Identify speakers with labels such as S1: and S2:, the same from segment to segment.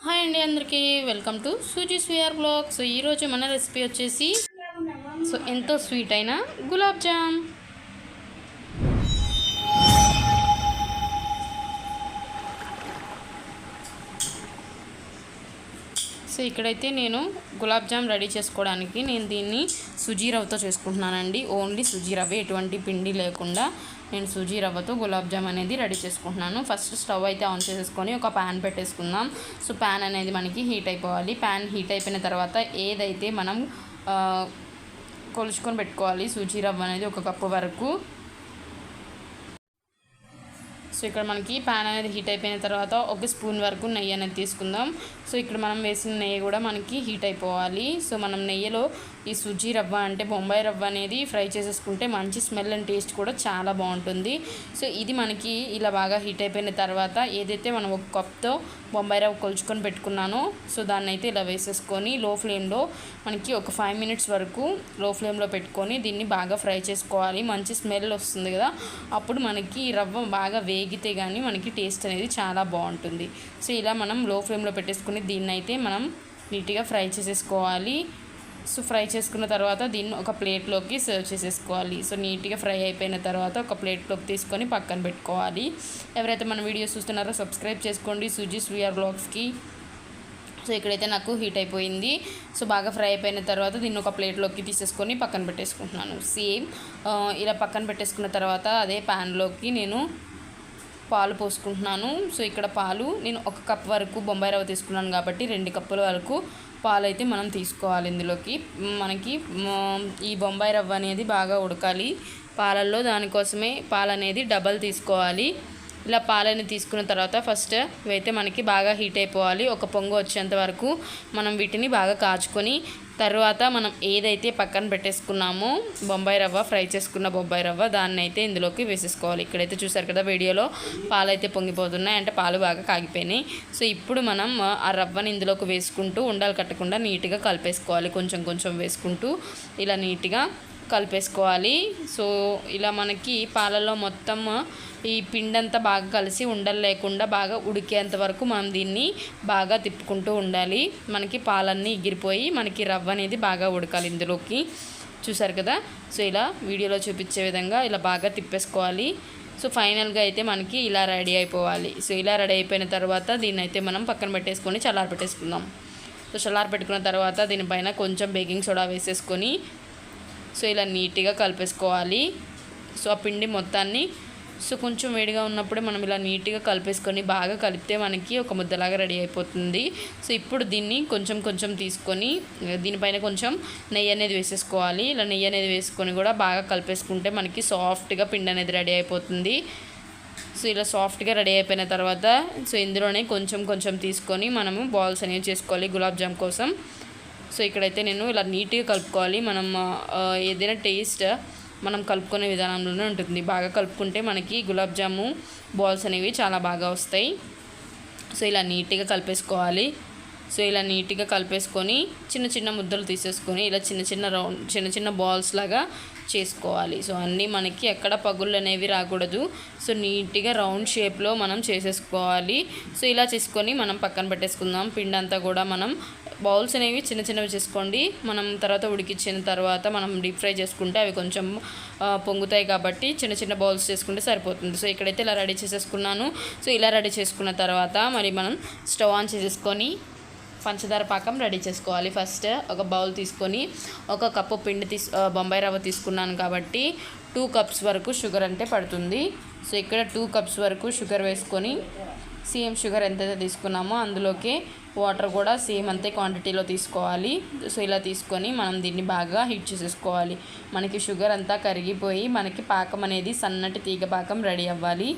S1: Hi అండి అందరికీ welcome to సూజీ స్వీఆర్ బ్లాగ్. సో ఈరోజు మన రెసిపీ వచ్చేసి ఎంతో స్వీట్ అయిన గులాబ్ జామ్. సో ఇక్కడైతే నేను గులాబ్ జామ్ రెడీ చేసుకోవడానికి నేను దీన్ని సుజీ రవ్వతో చేసుకుంటున్నానండి. ఓన్లీ సుజీ రవ్వ, ఎటువంటి పిండి లేకుండా నేను సుజీ రవ్వతో గులాబ్ జామ్ అనేది రెడీ చేసుకుంటున్నాను. ఫస్ట్ స్టవ్ అయితే ఆన్ చేసేసుకొని ఒక ప్యాన్ పెట్టేసుకుందాం. సో ప్యాన్ అనేది మనకి హీట్ అయిపోవాలి. ప్యాన్ హీట్ అయిపోయిన తర్వాత ఏదైతే మనం కొలుచుకొని పెట్టుకోవాలి సుజీ రవ్వ అనేది 1 కప్పు వరకు. సో ఇక్కడ మనకి ప్యాన్ అనేది హీట్ అయిపోయిన తర్వాత 1 స్పూన్ వరకు నెయ్యి అనేది తీసుకుందాం. సో ఇక్కడ మనం వేసిన నెయ్యి కూడా మనకి హీట్ అయిపోవాలి. సో మనం నెయ్యిలో ఈ సుజీ రవ్వ అంటే బొంబాయి రవ్వ అనేది ఫ్రై చేసేసుకుంటే మంచి స్మెల్ అండ్ టేస్ట్ కూడా చాలా బాగుంటుంది. సో ఇది మనకి ఇలా బాగా హీట్ అయిపోయిన తర్వాత ఏదైతే మనం 1 కప్తో బొంబాయి రవ్వ కొలుచుకొని పెట్టుకున్నానో సో దాన్ని అయితే ఇలా వేసేసుకొని లో ఫ్లేమ్లో మనకి ఒక 5 మినిట్స్ వరకు లో ఫ్లేమ్లో పెట్టుకొని దీన్ని బాగా ఫ్రై చేసుకోవాలి. మంచి స్మెల్ వస్తుంది కదా, అప్పుడు మనకి రవ్వ బాగా వేగితే కానీ మనకి టేస్ట్ అనేది చాలా బాగుంటుంది. సో ఇలా మనం లో ఫ్లేమ్లో పెట్టేసుకుని దీన్ని అయితే మనం నీట్గా ఫ్రై చేసేసుకోవాలి. సో ఫ్రై చేసుకున్న తర్వాత దీన్ని ఒక ప్లేట్లోకి సర్వ్ చేసేసుకోవాలి. సో నీట్గా ఫ్రై అయిపోయిన తర్వాత ఒక ప్లేట్లోకి తీసుకొని పక్కన పెట్టుకోవాలి. ఎవరైతే మన వీడియోస్ చూస్తున్నారో సబ్స్క్రైబ్ చేసుకోండి సూజీ స్వీఆర్ బ్లాగ్స్కి. సో ఇక్కడైతే నాకు హీట్ అయిపోయింది. సో బాగా ఫ్రై అయిపోయిన తర్వాత దీన్ని ఒక ప్లేట్లోకి తీసేసుకొని పక్కన పెట్టేసుకుంటున్నాను. సేమ్ ఇలా పక్కన పెట్టేసుకున్న తర్వాత అదే ప్యాన్లోకి నేను పాలు పోసుకుంటున్నాను. సో ఇక్కడ పాలు నేను 1 కప్ వరకు బొంబాయి రవ్వ తీసుకున్నాను కాబట్టి 2 కప్పుల వరకు పాలు అయితే మనం తీసుకోవాలి. ఇందులోకి మనకి ఈ బొంబాయి రవ్వ అనేది బాగా ఉడకాలి పాలల్లో, దానికోసమే పాలు అనేది డబల్ తీసుకోవాలి. ఇలా పాలని తీసుకున్న తర్వాత ఫస్ట్ ఇవైతే మనకి బాగా హీట్ అయిపోవాలి. ఒక పొంగు వచ్చేంత వరకు మనం వీటిని బాగా కాచుకొని తర్వాత మనం ఏదైతే పక్కన పెట్టేసుకున్నామో బొంబాయి రవ్వ, ఫ్రై చేసుకున్న బొంబాయి రవ్వ, దాన్ని అయితే ఇందులోకి వేసేసుకోవాలి. ఇక్కడైతే చూసారు కదా వీడియోలో పాలు అయితే పొంగిపోతున్నాయి, అంటే పాలు బాగా కాగిపోయినాయి. సో ఇప్పుడు మనం ఆ రవ్వని ఇందులోకి వేసుకుంటూ ఉండలు కట్టకుండా నీట్గా కలిపేసుకోవాలి. కొంచెం కొంచెం వేసుకుంటూ ఇలా నీట్గా కలిపేసుకోవాలి. సో ఇలా మనకి పాలలో మొత్తం ఈ పిండి అంతా బాగా కలిసి ఉండలు లేకుండా బాగా ఉడికేంత వరకు మనం దీన్ని బాగా తిప్పుకుంటూ ఉండాలి. మనకి పాలన్నీ ఎగిరిపోయి మనకి రవ్వ అనేది బాగా ఉడకాలి ఇందులోకి. చూసారు కదా, సో ఇలా వీడియోలో చూపించే విధంగా ఇలా బాగా తిప్పేసుకోవాలి. సో ఫైనల్గా అయితే మనకి ఇలా రెడీ అయిపోవాలి. సో ఇలా రెడీ అయిపోయిన తర్వాత దీన్ని అయితే మనం పక్కన పెట్టేసుకొని చల్లారి పెట్టేసుకుందాం. సో చల్లారి పెట్టుకున్న తర్వాత దీనిపైన కొంచెం బేకింగ్ సోడా వేసేసుకొని సో ఇలా నీట్గా కలిపేసుకోవాలి. సో ఆ పిండి మొత్తాన్ని సో కొంచెం వేడిగా ఉన్నప్పుడే మనం ఇలా నీట్గా కలిపేసుకొని బాగా కలిపితే మనకి ఒక ముద్దలాగా రెడీ అయిపోతుంది. సో ఇప్పుడు దీన్ని కొంచెం కొంచెం తీసుకొని దీనిపైన కొంచెం నెయ్యి అనేది వేసేసుకోవాలి. ఇలా నెయ్యి అనేది వేసుకొని కూడా బాగా కలిపేసుకుంటే మనకి సాఫ్ట్గా పిండి అనేది రెడీ అయిపోతుంది. సో ఇలా సాఫ్ట్గా రెడీ అయిపోయిన తర్వాత సో ఇందులోనే కొంచెం కొంచెం తీసుకొని మనము బాల్స్ అనేవి చేసుకోవాలి గులాబ్ జామ్ కోసం. సో ఇక్కడైతే నేను ఇలా నీట్గా కలుపుకోవాలి. మనం ఏదైనా టేస్ట్ మనం కలుపుకునే విధానంలోనే ఉంటుంది. బాగా కలుపుకుంటే మనకి గులాబ్ జాము బాల్స్ అనేవి చాలా బాగా వస్తాయి. సో ఇలా నీట్గా కలిపేసుకోవాలి. సో ఇలా నీట్గా కలిపేసుకొని చిన్న చిన్న ముద్దలు తీసేసుకొని ఇలా చిన్న చిన్న బాల్స్ లాగా చేసుకోవాలి. సో అన్నీ మనకి ఎక్కడ పగుళ్ళు అనేవి రాకూడదు. సో నీట్గా రౌండ్ షేప్లో మనం చేసేసుకోవాలి. సో ఇలా చేసుకొని మనం పక్కన పెట్టేసుకుందాం. పిండి అంతా కూడా మనం బౌల్స్ అనేవి చిన్న చిన్నవి చేసుకోండి. మనం తర్వాత ఉడికించిన తర్వాత మనం డీప్ ఫ్రై చేసుకుంటే అవి కొంచెం పొంగుతాయి కాబట్టి చిన్న చిన్న బౌల్స్ చేసుకుంటే సరిపోతుంది. సో ఇక్కడైతే ఇలా రెడీ చేసేసుకున్నాను. సో ఇలా రెడీ చేసుకున్న తర్వాత మరి మనం స్టవ్ ఆన్ చేసేసుకొని పంచదార పాకం రెడీ చేసుకోవాలి. ఫస్ట్ ఒక బౌల్ తీసుకొని 1 కప్పు పిండి బొంబాయి రవ్వ తీసుకున్నాను కాబట్టి 2 కప్స్ వరకు షుగర్ అంటే పడుతుంది. సో ఇక్కడ 2 కప్స్ వరకు షుగర్ వేసుకొని సేమ్ షుగర్ ఎంతైతే తీసుకున్నామో అందులోకి వాటర్ కూడా సేమ్ అంతే క్వాంటిటీలో తీసుకోవాలి. సో ఇలా తీసుకొని మనం దీన్ని బాగా హీట్ చేసేసుకోవాలి. మనకి షుగర్ అంతా కరిగిపోయి మనకి పాకం అనేది సన్నటి తీగ పాకం రెడీ అవ్వాలి.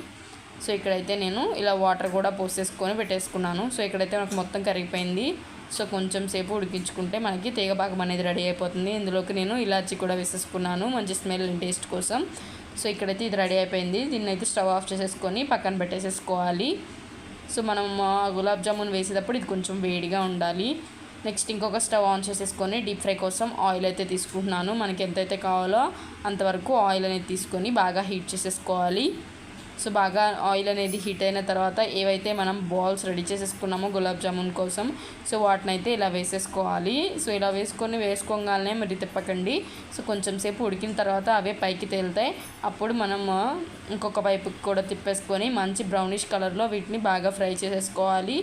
S1: సో ఇక్కడైతే నేను ఇలా వాటర్ కూడా పోసేసుకొని పెట్టేసుకున్నాను. సో ఇక్కడైతే మనకు మొత్తం కరిగిపోయింది. సో కొంచెం సేపు ఉడికించుకుంటే మనకి తీగ పాకం అనేది రెడీ అయిపోతుంది. ఇందులోకి నేను ఇలాచీ కూడా వేసేసుకున్నాను మంచి స్మెల్ అండ్ టేస్ట్ కోసం. సో ఇక్కడైతే ఇది రెడీ అయిపోయింది. దీన్ని అయితే స్టవ్ ఆఫ్ చేసేసుకొని పక్కన పెట్టేసేసుకోవాలి. సో మనం గులాబ్ జామున్ వేసేటప్పుడు ఇది కొంచెం వేడిగా ఉండాలి. నెక్స్ట్ ఇంకొక స్టవ్ ఆన్ చేసేసుకొని డీప్ ఫ్రై కోసం ఆయిల్ అయితే తీసుకుంటున్నాను. మనకి ఎంతైతే కావాలో అంతవరకు ఆయిల్ అనేది తీసుకొని బాగా హీట్ చేసేసుకోవాలి. సో బాగా ఆయిల్ అనేది హీట్ అయిన తర్వాత ఏవైతే మనం బాల్స్ రెడీ చేసేసుకున్నామో గులాబ్ జామున్ కోసం, సో వాటిని అయితే ఇలా వేసేసుకోవాలి. సో ఇలా వేసుకోగానే మరి తిప్పకండి. సో కొంచెం సేపు ఉడికిన తర్వాత అవే పైకి తేలుతాయి. అప్పుడు మనం ఇంకొక వైపుకి కూడా తిప్పేసుకొని మంచి బ్రౌనిష్ కలర్లో వీటిని బాగా ఫ్రై చేసేసుకోవాలి.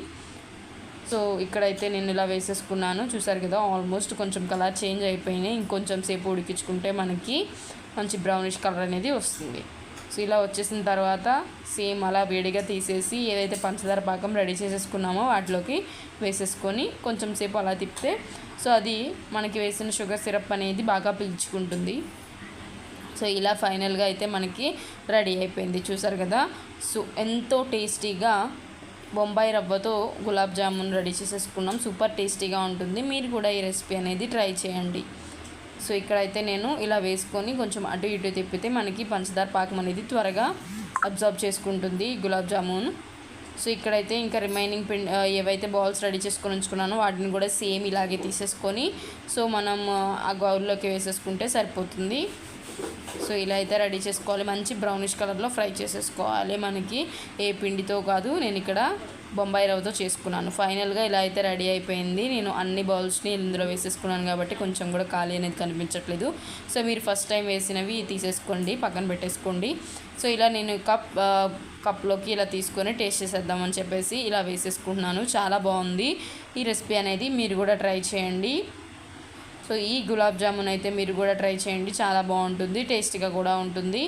S1: సో ఇక్కడైతే నేను ఇలా వేసేసుకున్నాను. చూసారు కదా, ఆల్మోస్ట్ కొంచెం కలర్ చేంజ్ అయిపోయినాయి. ఇంకొంచెం సేపు ఉడికించుకుంటే మనకి మంచి బ్రౌనిష్ కలర్ అనేది వస్తుంది. సో ఇలా వచ్చేసిన తర్వాత సేమ్ అలా వేడిగా తీసేసి ఏదైతే పంచదార పాకం రెడీ చేసేసుకున్నామో వాటిలోకి వేసేసుకొని కొంచెం సేపు అలా తిప్పితే సో అది మనకి వేసిన షుగర్ సిరప్ అనేది బాగా పీల్చుకుంటుంది. సో ఇలా ఫైనల్గా అయితే మనకి రెడీ అయిపోయింది. చూసారు కదా, సో ఎంతో టేస్టీగా బొంబాయి రవ్వతో గులాబ్ జామున్ రెడీ చేసేసుకున్నాం. సూపర్ టేస్టీగా ఉంటుంది. మీరు కూడా ఈ రెసిపీ అనేది ట్రై చేయండి. సో ఇక్కడైతే నేను ఇలా వేసుకొని కొంచెం అటు ఇటు తిప్పితే మనకి పంచదార పాకం అనేది త్వరగా అబ్జర్వ్ చేసుకుంటుంది గులాబ్ జామున్. సో ఇక్కడైతే ఇంకా రిమైనింగ్ ఏవైతే బాల్స్ రెడీ చేసుకొని ఉంచుకున్నానో వాటిని కూడా సేమ్ ఇలాగే తీసేసుకొని సో మనం ఆ బౌల్లోకి వేసేసుకుంటే సరిపోతుంది. సో ఇలా అయితే రెడీ చేసుకోవాలి. మంచి బ్రౌనిష్ కలర్లో ఫ్రై చేసేసుకోవాలి. మనకి ఏ పిండితో కాదు, నేను ఇక్కడ బొంబాయి రవ్వతో చేసుకున్నాను. ఫైనల్గా ఇలా అయితే రెడీ అయిపోయింది. నేను అన్ని బౌల్స్ని ఇందులో వేసేసుకున్నాను కాబట్టి కొంచెం కూడా ఖాళీ అనేది కనిపించట్లేదు. సో మీరు ఫస్ట్ టైం వేసినవి తీసేసుకోండి, పక్కన పెట్టేసుకోండి. సో ఇలా నేను కప్లోకి ఇలా తీసుకొని టేస్ట్ చేసేద్దామని చెప్పేసి ఇలా వేసేసుకుంటున్నాను. చాలా బాగుంది ఈ రెసిపీ అనేది. మీరు కూడా ట్రై చేయండి. సో ఈ గులాబ్ జామున్ అయితే మీరు కూడా ట్రై చేయండి. చాలా బాగుంటుంది, టేస్టీగా కూడా ఉంటుంది.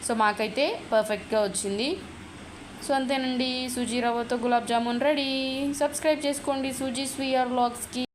S1: సో మాకైతే పర్ఫెక్ట్గా వచ్చింది. సో అంతేనండి, సూజీ రవ్వతో గులాబ్ జామున్ రెడీ. సబ్స్క్రైబ్ చేసుకోండి సూజీ స్వీయర్ వ్లాగ్స్కి.